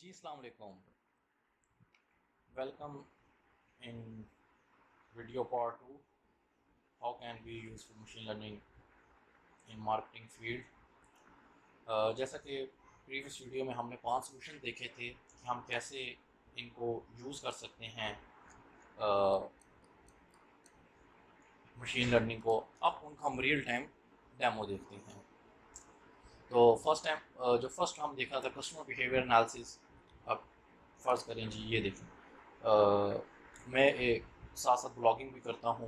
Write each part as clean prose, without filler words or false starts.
जी अस्सलाम वालेकुम। Welcome in video part 2, how can be use machine learning in marketing field. जैसा कि previous video में हमने 5 सोल्यूशन देखे थे कि हम कैसे इनको यूज़ कर सकते हैं मशीन लर्निंग को। अब उनका हम रियल टाइम डेमो देखते हैं। तो जो फर्स्ट हम देखा था कस्टमर बिहेवियर एनालिसिस। अब फ़र्ज़ करें जी, ये देखें, मैं एक साथ साथ ब्लॉगिंग भी करता हूँ।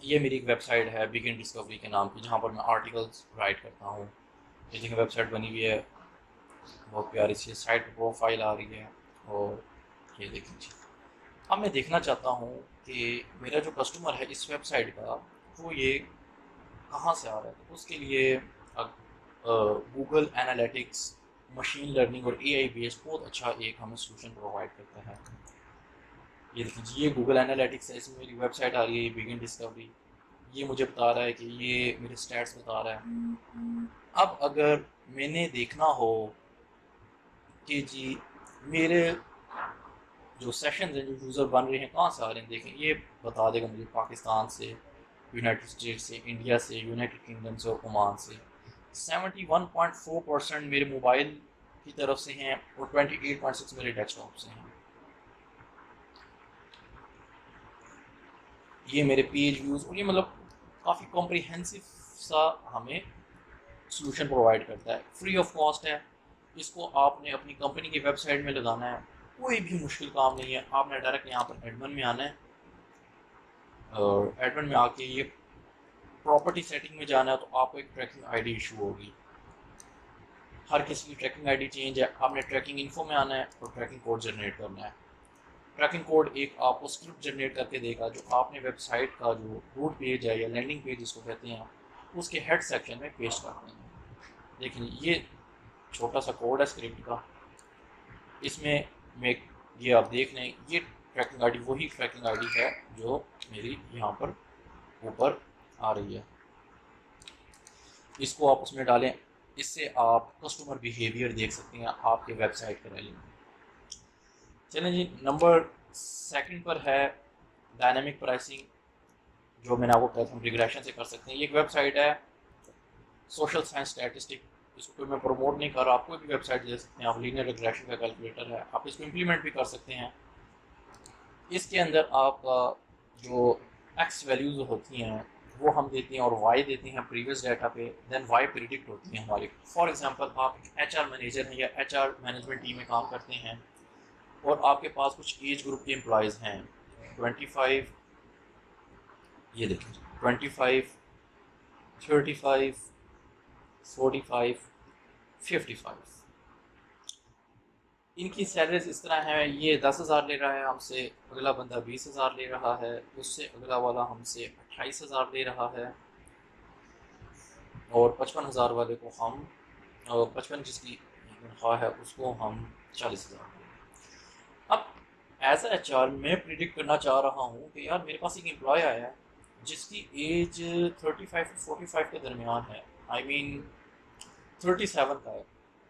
ये मेरी एक वेबसाइट है बिगिन डिस्कवरी के नाम की, जहाँ पर मैं आर्टिकल्स राइट करता हूँ। ये देखिए वेबसाइट बनी हुई है, बहुत प्यारी सी साइट प्रोफाइल आ रही है। और ये देखिए जी, अब मैं देखना चाहता हूँ कि मेरा जो कस्टमर है इस वेबसाइट का, वो ये कहाँ से आ रहा है। तो उसके लिए गूगल एनालिटिक्स, मशीन लर्निंग और एआई बेस्ड बहुत अच्छा एक हमें सोल्यूशन प्रोवाइड करता है। ये देखिए जी, ये गूगल एनालिटिक्स है, इसमें मेरी वेबसाइट आ रही है, ये बिगिन डिस्कवरी। ये मुझे बता रहा है कि ये मेरे स्टैट्स बता रहा है। अब अगर मैंने देखना हो कि जी मेरे जो सेशन हैं, जो यूज़र बन रहे हैं, कहाँ से आ रहे हैं, देखें ये बता देगा मुझे पाकिस्तान से, यूनाइटेड स्टेट से, इंडिया से, यूनाइटेड किंगडम से और ओमान से। 71.4% मेरे मोबाइल की तरफ से हैं और 28.6 मेरे डेस्कटॉप से हैं। ये मेरे पेज व्यूज़, और ये मतलब काफ़ी कॉम्प्रिहेंसिव सा हमें सॉल्यूशन प्रोवाइड करता है, फ्री ऑफ कॉस्ट है। इसको आपने अपनी कंपनी की वेबसाइट में लगाना है, कोई भी मुश्किल काम नहीं है। आपने डायरेक्ट यहाँ पर एडमिन में आना है और एडमिन में आके ये प्रॉपर्टी सेटिंग में जाना है, तो आपको एक ट्रैकिंग आईडी इशू होगी। हर किसी की ट्रैकिंग आईडी चेंज है। आपने ट्रैकिंग इन्फो में आना है और ट्रैकिंग कोड जनरेट करना है। ट्रैकिंग कोड एक आपको स्क्रिप्ट जनरेट करके देगा, जो आपने वेबसाइट का जो रूट पेज है या लैंडिंग पेज जिसको कहते हैं, उसके हेड सेक्शन में पेस्ट करते हैं। लेकिन ये छोटा सा कोड है स्क्रिप्ट का, इसमें मैं, ये आप देख लें, ये ट्रैकिंग आईडी वही ट्रैकिंग आईडी है जो मेरी यहाँ पर ऊपर आ रही है। इसको आप उसमें डालें, इससे आप कस्टमर बिहेवियर देख सकते हैं आपके वेबसाइट के रिलेटेड। चलें जी, नंबर सेकंड पर है डायनामिक प्राइसिंग, जो मैंने आपको कहा था हम रिग्रेशन से कर सकते हैं। ये एक वेबसाइट है सोशल साइंस स्टैटिस्टिक। इसको कोई मैं प्रमोट नहीं कर रहा, आप कोई भी वेबसाइट दे सकते हैं। आप लीनियर रिग्रेशन का कैलकुलेटर है, आप इसको इम्प्लीमेंट भी कर सकते हैं। इसके अंदर आप जो एक्स वैल्यूज़ होती हैं वो हम देते हैं और वाई देते हैं प्रीवियस डाटा पे, देन वाई प्रिडिक्ट होती है हमारी। फॉर एग्जांपल, आप एक एचआर मैनेजर हैं या एचआर मैनेजमेंट टीम में काम करते हैं और आपके पास कुछ एज ग्रुप के एम्प्लॉयज़ हैं, 25, ये देखें, 25, 35, 45, 55। इनकी सैलरीज इस तरह हैं, ये 10,000 ले रहा है हमसे, अगला बंदा 20,000 ले रहा है, उससे अगला वाला हमसे 28,000 ले रहा है, और 55,000 वाले को हम, और 55 जिसकी तनख्वाह है उसको हम 40,000 दें। अब एज एच आर मैं प्रिडिक्ट करना चाह रहा हूँ कि यार मेरे पास एक एम्प्लॉय आया है जिसकी एज 35 से 45 के दरमियान है, आई मीन 37 का है,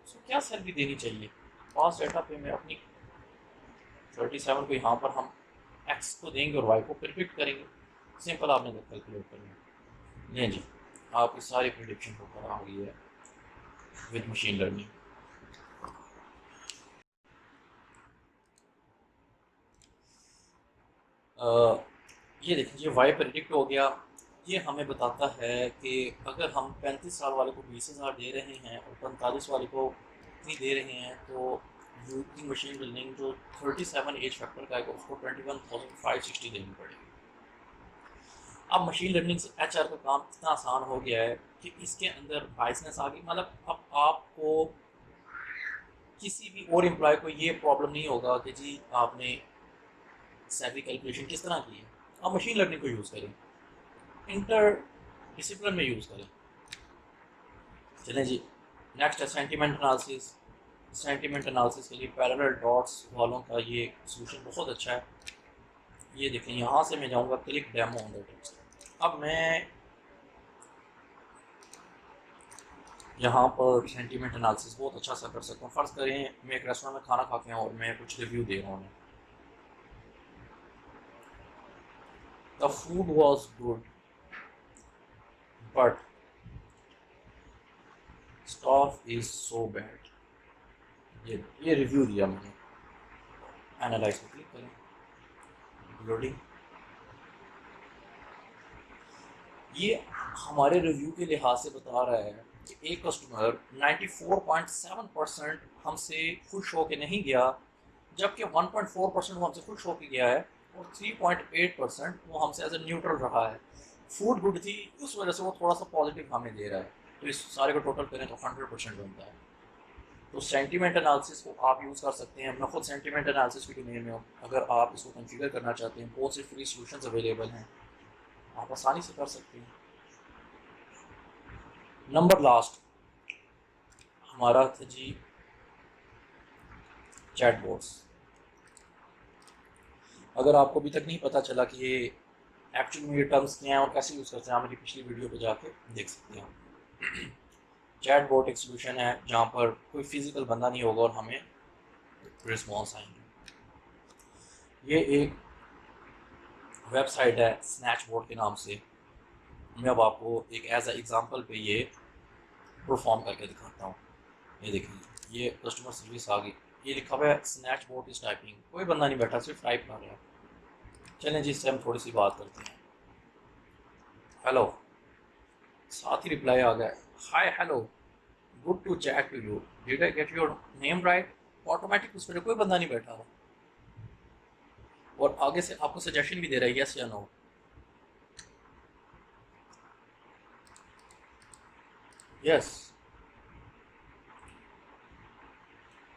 उसको क्या सैलरी देनी चाहिए। पास डाटा पे मैं अपनी 37 को यहाँ पर हम एक्स को देंगे और वाई को प्रिडिक्ट करेंगे। सिंपल, आपने कैलकुलेट करना है जी, आपकी सारी प्रिडिक्शन को करा हुई है विद मशीन लर्निंग। ये देखिए वाई प्रिडिक्ट हो गया। ये हमें बताता है कि अगर हम 35 साल वाले को 20,000 दे रहे हैं और 45 वाले को इतनी दे रहे हैं, तो यूजिंग मशीन लर्निंग जो 37 एज फैक्टर का है उसको 21,560 देनी पड़ेगी। अब मशीन लर्निंग से एच आर का काम इतना आसान हो गया है कि इसके अंदर बाइसनेस आ गई। मतलब अब आपको किसी भी और एम्प्लॉय को ये प्रॉब्लम नहीं होगा कि जी आपने सैलरी कैलकुलेशन किस तरह की है। आप मशीन लर्निंग को यूज़ करें, इंटर डिसिप्लिन में यूज़ करें। चलें जी, नेक्स्ट है सेंटिमेंट एनालिसिस। सेंटिमेंट एनालिसिस के लिए पैरेलल डॉट्स वालों का ये सोल्यूशन बहुत अच्छा है। ये देखें, यहाँ से मैं जाऊँगा click demo on the text. अब मैं यहाँ पर सेंटीमेंट एनालिसिस बहुत अच्छा सा कर सकता हूँ। फ़र्ज़ करें मैं एक रेस्टोरेंट में खाना खा के आऊँ और मैं कुछ रिव्यू दे रहा हूँ। The food was good but staff is so bad. ये रिव्यू दिया मैंने। एनालाइज पे क्लिक करें, लोडिंग। ये हमारे रिव्यू के लिहाज से बता रहा है कि एक कस्टमर 94.7% हमसे खुश होकर नहीं गया, जबकि 1.4% वो हमसे खुश होकर गया है और 3.8% वो हमसे एज ए न्यूट्रल रहा है। फूड गुड थी, उस वजह से वो थोड़ा सा पॉजिटिव हमें दे रहा है। तो इस सारे को टोटल करें तो 100% बनता है। तो सेंटीमेंट एनालिसिस को आप यूज़ कर सकते हैं। मैं खुद सेंटीमेंट एनालिसिस की डोमेन में हूँ। अगर आप इसको कॉन्फ़िगर करना चाहते हैं, बहुत से फ्री सॉल्यूशंस अवेलेबल हैं, आप आसानी से कर सकते हैं। नंबर लास्ट हमारा था जी चैटबॉट्स। अगर आपको अभी तक नहीं पता चला कि ये एक्चुअल में ये टर्म्स क्या हैं और कैसे यूज़ करते हैं, आप मेरी पिछली वीडियो पे जाके देख सकते हैं। चैटबॉट एक सोल्यूशन है जहाँ पर कोई फिजिकल बंदा नहीं होगा और हमें रिस्पॉन्स आएंगे। ये एक वेबसाइट है स्नैचबॉट के नाम से। मैं अब आपको एक एज ए एग्जांपल पे ये परफॉर्म करके दिखाता हूँ। ये देखिए, ये कस्टमर सर्विस आ गई। ये लिखा हुआ है स्नैचबॉट इज टाइपिंग। कोई बंदा नहीं बैठा, सिर्फ टाइप कर रहा है। चलें जी, इससे हम थोड़ी सी बात करते हैं। हेलो, साथ ही रिप्लाई आ गया, hi hello, good to chat to you, did I get your name right. Automatic उस पर कोई बंदा नहीं बैठा हुआ और आगे से आपको सजेशन भी दे रहा है यस या no. Yes,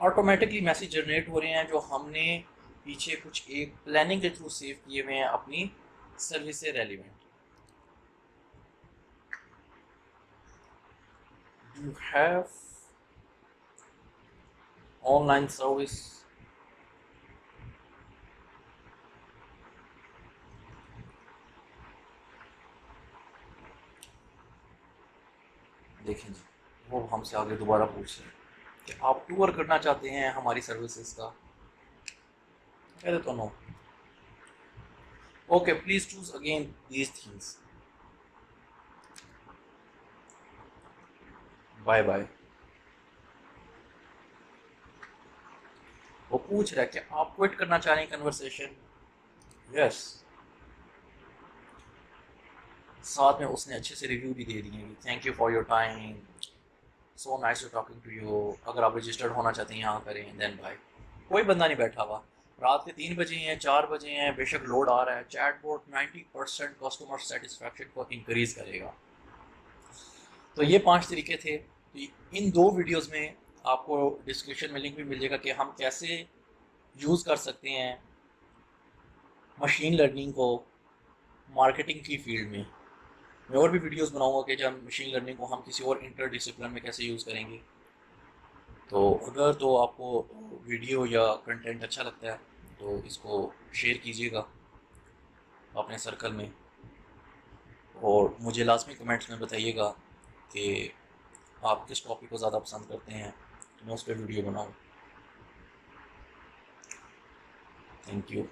automatically message generate हो रहे हैं जो हमने पीछे कुछ एक प्लानिंग के थ्रू सेव किए हुए हैं अपनी सर्विस से relevant. You have online service, देखें जी, वो हमसे आगे दोबारा पूछ रहे हैं कि आप टूर करना चाहते हैं हमारी सर्विसेज का। कहते तो no. Okay, please choose again these things, bye bye. वो पूछ रहा है कि आप क्विट करना चाह रहे हैं कन्वर्सेशन। यस, साथ में उसने अच्छे से रिव्यू भी दे दिए, thank you for your time, so nice to talking to you, अगर आप रजिस्टर्ड होना चाहते हैं यहाँ करें, देन बाय। कोई बंदा नहीं बैठा हुआ। रात के 3 बजे हैं, 4 बजे हैं, बेशक लोड आ रहा है। चैटबॉट 90% कस्टमर सेटिस्फैक्शन को इंक्रीज करेगा। तो ये 5 तरीके थे। तो इन 2 वीडियोस में आपको डिस्क्रिप्शन में लिंक भी मिल जाएगा कि हम कैसे यूज़ कर सकते हैं मशीन लर्निंग को मार्केटिंग की फील्ड में। मैं और भी वीडियोस बनाऊंगा कि जब मशीन लर्निंग को हम किसी और इंटर डिसिप्लिन में कैसे यूज़ करेंगे। तो अगर तो आपको वीडियो या कंटेंट अच्छा लगता है तो इसको शेयर कीजिएगा अपने सर्कल में, और मुझे लाजमी कमेंट्स में बताइएगा कि आप किस टॉपिक को ज़्यादा पसंद करते हैं, तो मैं उस पर वीडियो बनाऊँ। Thank you.